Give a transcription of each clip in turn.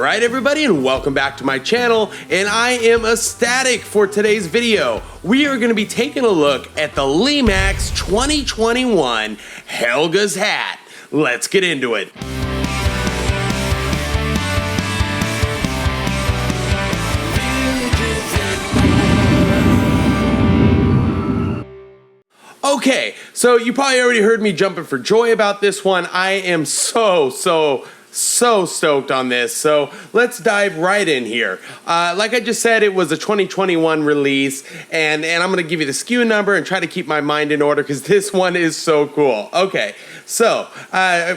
Alright everybody, and welcome back to my channel, and I am ecstatic for today's video. We are going to be taking a look at the Lemax 2021 Helgas Hat. Let's get into it. Okay, so you probably already heard me jumping for joy about this one. I am so stoked on this, so let's dive right in here. Like I just said, it was a 2021 release, and I'm going to give you the SKU number and try to keep my mind in order because this one is so cool. Okay, so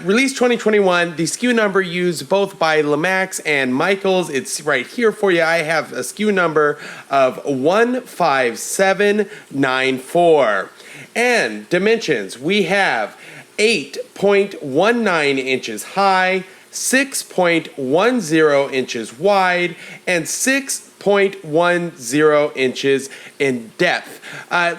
release 2021, the SKU number used both by Lemax and Michaels. It's right here for you. I have a SKU number of 15794. And dimensions, we have 8.19 inches high, 6.10 inches wide, and 6.10 inches in depth.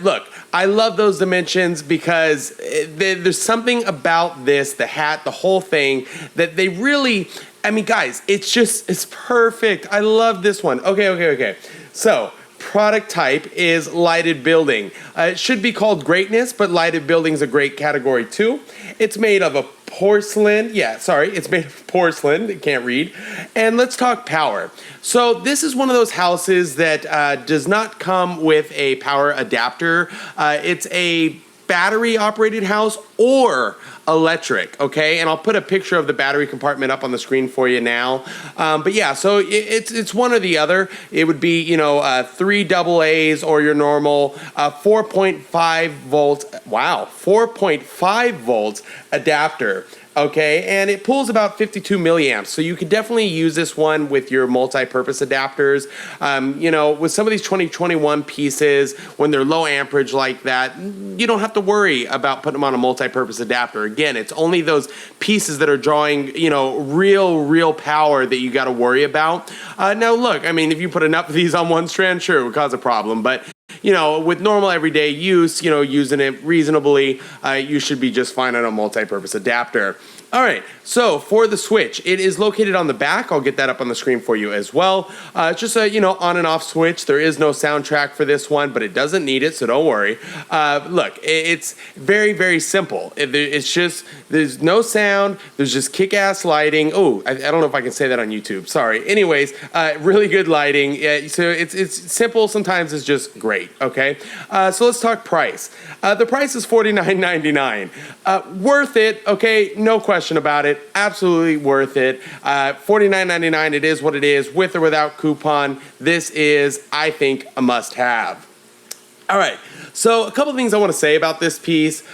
Look, I love those dimensions because there's something about this, the hat, the whole thing, that they really, I mean, guys, it's perfect. I love this one. Okay. So, product type is lighted building. It should be called greatness, but lighted building is a great category too. It's made of a porcelain. It's made of porcelain. Can't read. And let's talk power. So this is one of those houses that does not come with a power adapter. It's a battery operated house or electric, okay? And I'll put a picture of the battery compartment up on the screen for you now. But yeah, so it's one or the other. It would be, 3 AA's or your normal 4.5 volts, 4.5 volts adapter. Okay, and it pulls about 52 milliamps, so you could definitely use this one with your multi-purpose adapters. With some of these 2021 pieces, when they're low amperage like that, you don't have to worry about putting them on a multi-purpose adapter. Again, it's only those pieces that are drawing, real power that you got to worry about. Now, look, I mean, if you put enough of these on one strand, sure, it would cause a problem, but with normal everyday use, using it reasonably, you should be just fine on a multi-purpose adapter. All right, so for the switch, it is located on the back. I'll get that up on the screen for you as well. It's just a, on and off switch. There is no soundtrack for this one, but it doesn't need it, so don't worry. Look, it's very, very simple. It's just, there's no sound. There's just kick-ass lighting. Oh, I don't know if I can say that on YouTube. Sorry. Anyways, really good lighting. So it's simple. Sometimes it's just great, okay? So let's talk price. The price is $49.99. Worth it, okay? No question about it. Absolutely worth it. $49.99, it is what it is, with or without coupon. This is, I think, a must-have. All right, so a couple things I want to say about this piece.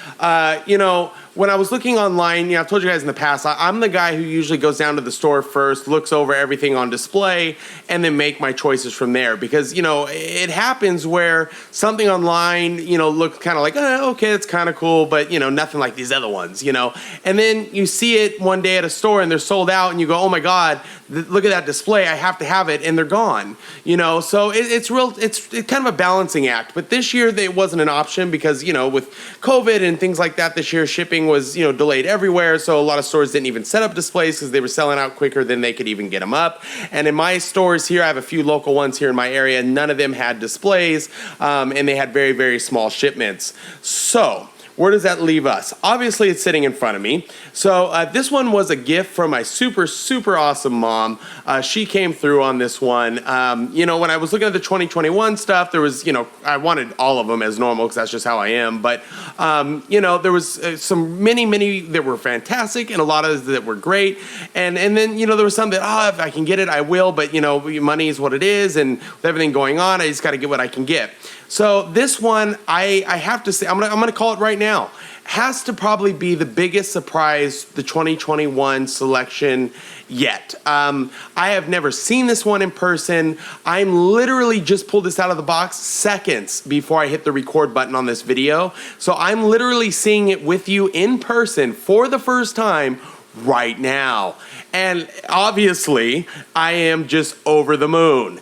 When I was looking online, I've told you guys in the past, I'm the guy who usually goes down to the store first, looks over everything on display, and then make my choices from there. Because, it happens where something online, looks kind of like, okay, it's kind of cool, but, nothing like these other ones, And then you see it one day at a store and they're sold out and you go, oh my God, look at that display, I have to have it, and they're gone, So it's kind of a balancing act. But this year, it wasn't an option because, with COVID and things like that, this year shipping was, delayed everywhere. So a lot of stores didn't even set up displays because they were selling out quicker than they could even get them up. And in my stores here, I have a few local ones here in my area. None of them had displays, and they had very, very small shipments. So where does that leave us? Obviously, it's sitting in front of me. So this one was a gift from my super awesome mom. She came through on this one. When I was looking at the 2021 stuff, there was, I wanted all of them as normal because that's just how I am. But, there was some many that were fantastic and a lot of that were great. And then, there was some that, if I can get it, I will. But, money is what it is. And with everything going on, I just got to get what I can get. So this one, I have to say, I'm gonna call it right now, has to probably be the biggest surprise, the 2021 selection yet. I have never seen this one in person. I'm literally just pulled this out of the box seconds before I hit the record button on this video. So I'm literally seeing it with you in person for the first time right now. And obviously, I am just over the moon.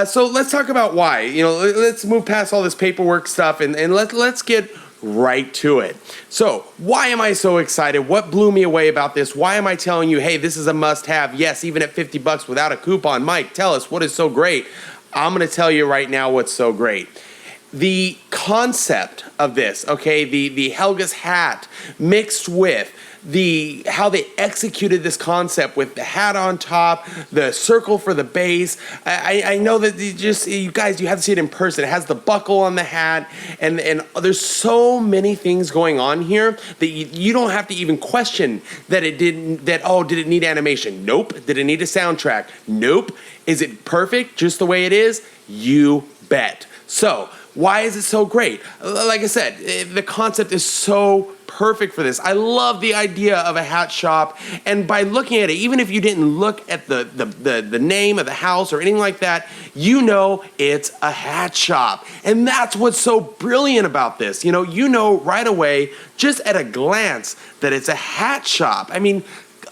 So let's talk about why. Let's move past all this paperwork stuff and let's get right to it. So why am I so excited? What blew me away about this? Why am I telling you, hey, this is a must-have? Yes, even at $50 without a coupon. Mike, tell us what is so great. I'm going to tell you right now what's so great. The concept of this, okay, the Helga's Hat mixed with how they executed this concept with the hat on top, the circle for the base. I know that you guys, you have to see it in person. It has the buckle on the hat, and there's so many things going on here that you don't have to even question that did it need animation? Nope. Did it need a soundtrack? Nope. Is it perfect just the way it is? You bet. So, why is it so great? Like I said, the concept is so perfect for this. I love the idea of a hat shop, and by looking at it, even if you didn't look at the name of the house or anything like that, you know it's a hat shop. And that's what's so brilliant about this. You know right away, just at a glance, that it's a hat shop. I mean,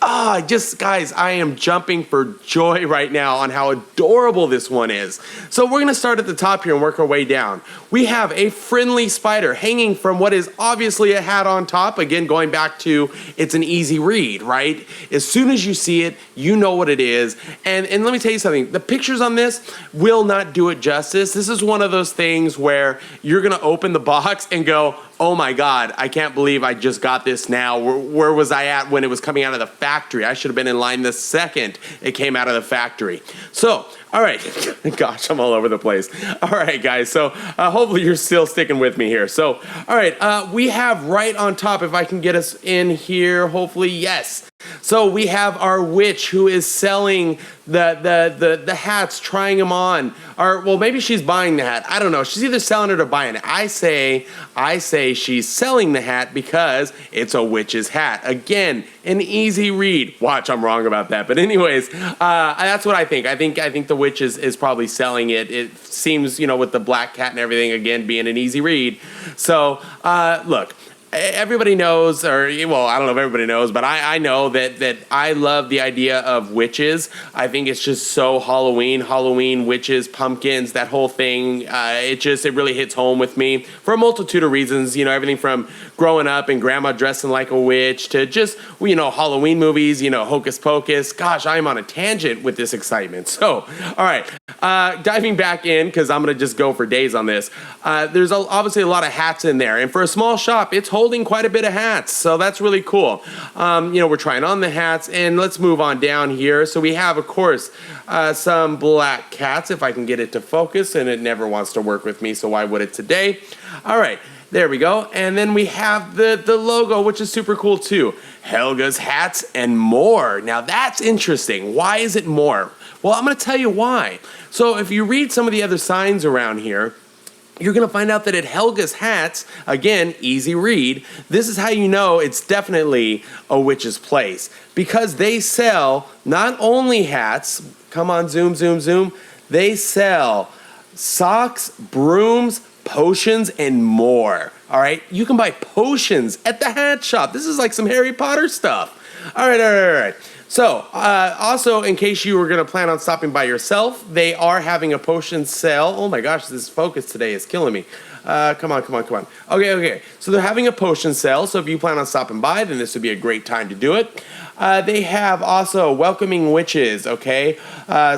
guys, I am jumping for joy right now on how adorable this one is. So we're going to start at the top here and work our way down. We have a friendly spider hanging from what is obviously a hat on top. Again, going back to, it's an easy read, right? As soon as you see it, you know what it is. And let me tell you something. The pictures on this will not do it justice. This is one of those things where you're going to open the box and go, oh my God, I can't believe I just got this now. Where was I at when it was coming out of the factory? I should have been in line the second it came out of the factory. So, all right. Gosh, I'm all over the place. All right, guys. So hopefully you're still sticking with me here. So, all right. We have right on top, if I can get us in here, hopefully, yes. So we have our witch who is selling the hats, trying them on. Or, well, maybe she's buying the hat. I don't know. She's either selling it or buying it. I say she's selling the hat because it's a witch's hat. Again, an easy read. Watch, I'm wrong about that. But anyways, that's what I think. I think the witch is probably selling it. It seems, with the black cat and everything, again, being an easy read. So, look. Everybody knows, or, well, I don't know if everybody knows, but I know that I love the idea of witches. I think it's just so Halloween, witches, pumpkins, that whole thing. It really hits home with me for a multitude of reasons. Everything from growing up and grandma dressing like a witch to just, Halloween movies, Hocus Pocus. Gosh, I'm on a tangent with this excitement. So, all right, diving back in, because I'm going to just go for days on this. There's obviously a lot of hats in there, and for a small shop, it's holding quite a bit of hats, so that's really cool. We're trying on the hats, and let's move on down here. So we have, of course, some black cats, if I can get it to focus, and it never wants to work with me, so why would it today? All right, there we go. And then we have the logo, which is super cool too. Helga's Hats and More. Now that's interesting. Why is it more? Well, I'm going to tell you why. So if you read some of the other signs around here, you're going to find out that at Helga's Hats, again, easy read, this is how you know it's definitely a witch's place. Because they sell not only hats, come on, zoom, they sell socks, brooms, potions, and more. All right? You can buy potions at the hat shop. This is like some Harry Potter stuff. All right. So, also, in case you were going to plan on stopping by yourself, they are having a potion sale. Oh my gosh, this focus today is killing me. Come on. Okay. So they're having a potion sale, so if you plan on stopping by, then this would be a great time to do it. They have also welcoming witches, okay?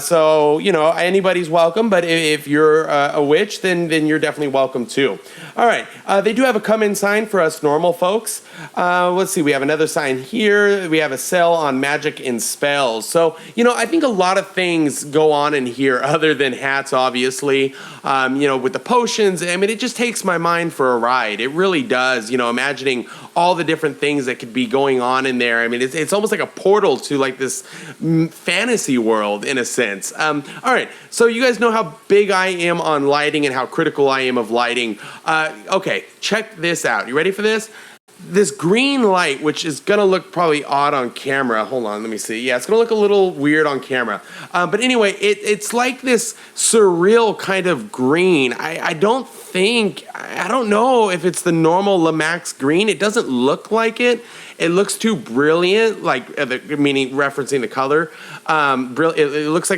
So, anybody's welcome, but if you're a witch, then you're definitely welcome too. All right, they do have a come-in sign for us normal folks. Let's see, we have another sign here. We have a sale on magic and spells. So, I think a lot of things go on in here other than hats, obviously. With the potions, I mean, it just takes my mind for a ride. It really does, imagining all the different things that could be going on in there. I mean, it's almost like a portal to like this fantasy world in a sense. All right, so you guys know how big I am on lighting and how critical I am of lighting. Okay, check this out. You ready for this? This green light, which is going to look probably odd on camera. Hold on, let me see. Yeah, it's going to look a little weird on camera. But anyway, it's like this surreal kind of green. I don't know if it's the normal Lemax green. It doesn't look like it. It looks too brilliant, meaning referencing the color. It looks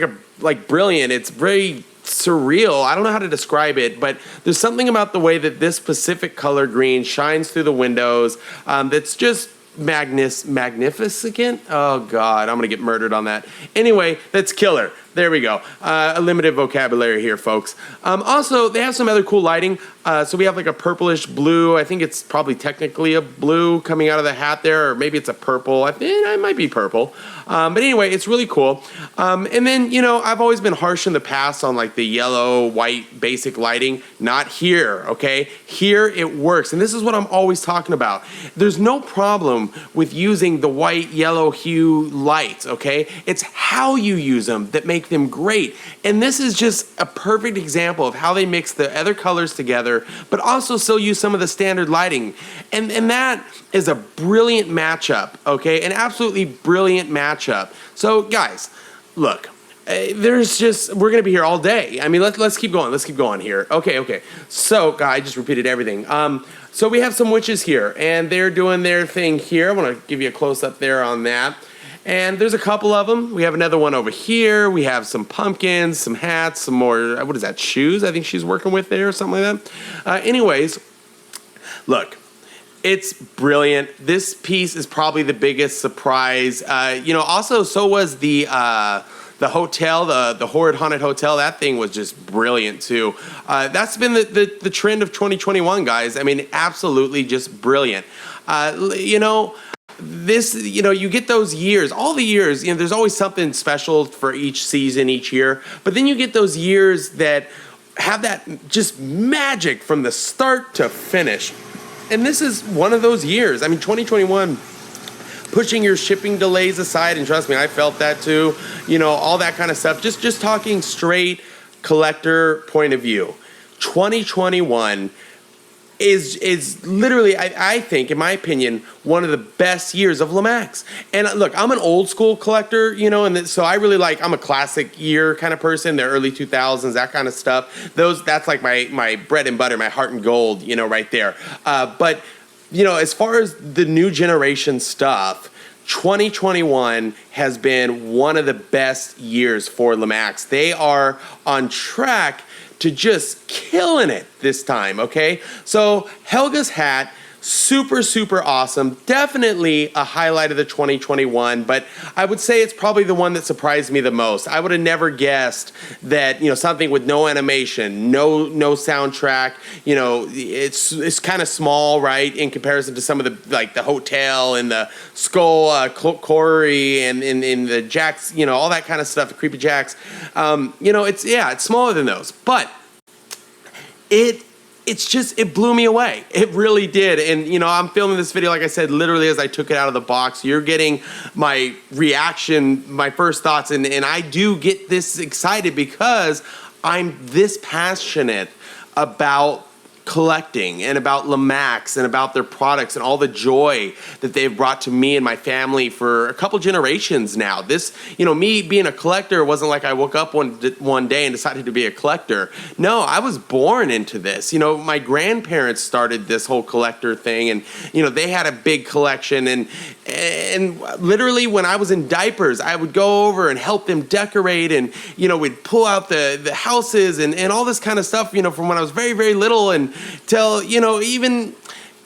like brilliant. It's very surreal. I don't know how to describe it, but there's something about the way that this Pacific color green shines through the windows that's just magnificent. Oh God, I'm gonna get murdered on that. Anyway, that's killer. There we go. A limited vocabulary here, folks. Also, they have some other cool lighting. So we have like a purplish blue. I think it's probably technically a blue coming out of the hat there, or maybe it's a purple. I think it might be purple. But anyway, it's really cool. And then, you know, I've always been harsh in the past on like the yellow, white, basic lighting. Not here, okay? Here it works. And this is what I'm always talking about. There's no problem with using the white, yellow hue lights, okay? It's how you use them that make them great. And this is just a perfect example of how they mix the other colors together, but also still use some of the standard lighting. And that is a brilliant matchup, okay? An absolutely brilliant matchup. So guys, look, we're gonna be here all day. I mean, let's keep going. Let's keep going here. Okay. So, I just repeated everything. So we have some witches here, and they're doing their thing here. I want to give you a close up there on that. And there's a couple of them. We have another one over here. We have some pumpkins, some hats, some more, what is that, shoes I think she's working with there or something like that. Anyways, look, it's brilliant. This piece is probably the biggest surprise. Also, so was the hotel, the Horrid Haunted Hotel. That thing was just brilliant too. That's been the trend of 2021, guys. I mean, absolutely just brilliant. You get those years, all the years, there's always something special for each season, each year. But then you get those years that have that just magic from the start to finish. And this is one of those years. I mean, 2021, pushing your shipping delays aside, and trust me, I felt that too, all that kind of stuff. Just talking straight collector point of view. 2021 is literally, I think, in my opinion, one of the best years of Lemax. And look, I'm an old school collector, and so I really I'm a classic year kind of person, the early 2000s, that kind of stuff. That's like my bread and butter, my heart and gold, right there. But as far as the new generation stuff, 2021 has been one of the best years for Lemax. They are on track to just killing it this time, okay? So Helga's Hat, super, super awesome. Definitely a highlight of the 2021, but I would say it's probably the one that surprised me the most. I would have never guessed that, something with no animation, no soundtrack, it's kind of small, right, in comparison to some of the hotel and the skull quarry and the jacks, all that kind of stuff, the creepy jacks. It's smaller than those, but it blew me away. It really did. And, I'm filming this video, like I said, literally as I took it out of the box. You're getting my reaction, my first thoughts. And I do get this excited because I'm this passionate about collecting and about Lemax and about their products and all the joy that they've brought to me and my family for a couple generations now. This, me being a collector wasn't like I woke up one day and decided to be a collector. No, I was born into this. My grandparents started this whole collector thing, and they had a big collection, and literally when I was in diapers, I would go over and help them decorate, and we'd pull out the houses and all this kind of stuff, from when I was very, very little and till, even,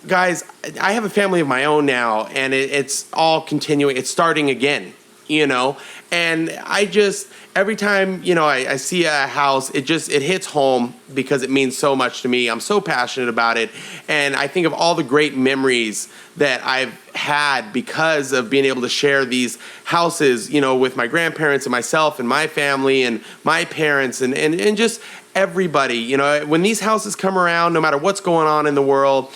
guys, I have a family of my own now, and it's all continuing. It's starting again, and I just, every time, I see a house, it hits home because it means so much to me. I'm so passionate about it, and I think of all the great memories that I've had because of being able to share these houses, with my grandparents and myself and my family and my parents and just everybody. When these houses come around, no matter what's going on in the world,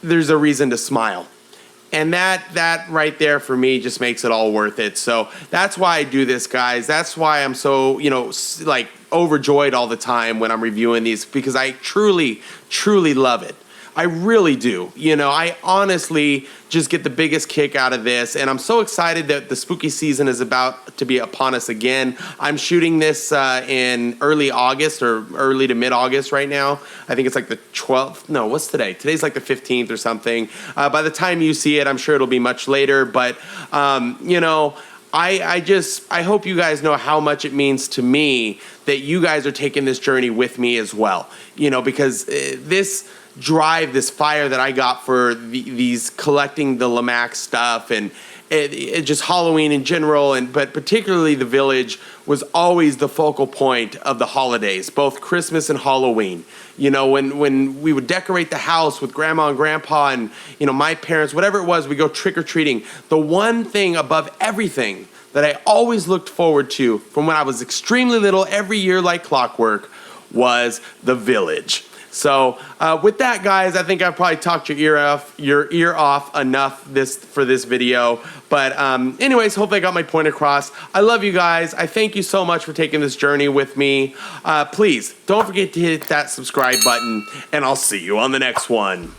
there's a reason to smile. And that right there for me just makes it all worth it. So that's why I do this, guys. That's why I'm so, overjoyed all the time when I'm reviewing these, because I truly, truly love it. I really do. I honestly just get the biggest kick out of this, and I'm so excited that the spooky season is about to be upon us again. I'm shooting this in early August or early to mid-August right now. I think it's like the 12th. No, what's today? Today's like the 15th or something. By the time you see it, I'm sure it'll be much later, but, I hope you guys know how much it means to me that you guys are taking this journey with me as well. You know, because this drive, this fire that I got for these collecting the Lemax stuff and it just Halloween in general, but particularly the village was always the focal point of the holidays, both Christmas and Halloween. You know, when we would decorate the house with grandma and grandpa and, you know, my parents, whatever it was, we go trick-or-treating. The one thing above everything that I always looked forward to from when I was extremely little, every year like clockwork, was the village. So with that, guys, I think I've probably talked your ear off enough for this video. But anyways, hopefully I got my point across. I love you guys. I thank you so much for taking this journey with me. Please don't forget to hit that subscribe button, and I'll see you on the next one.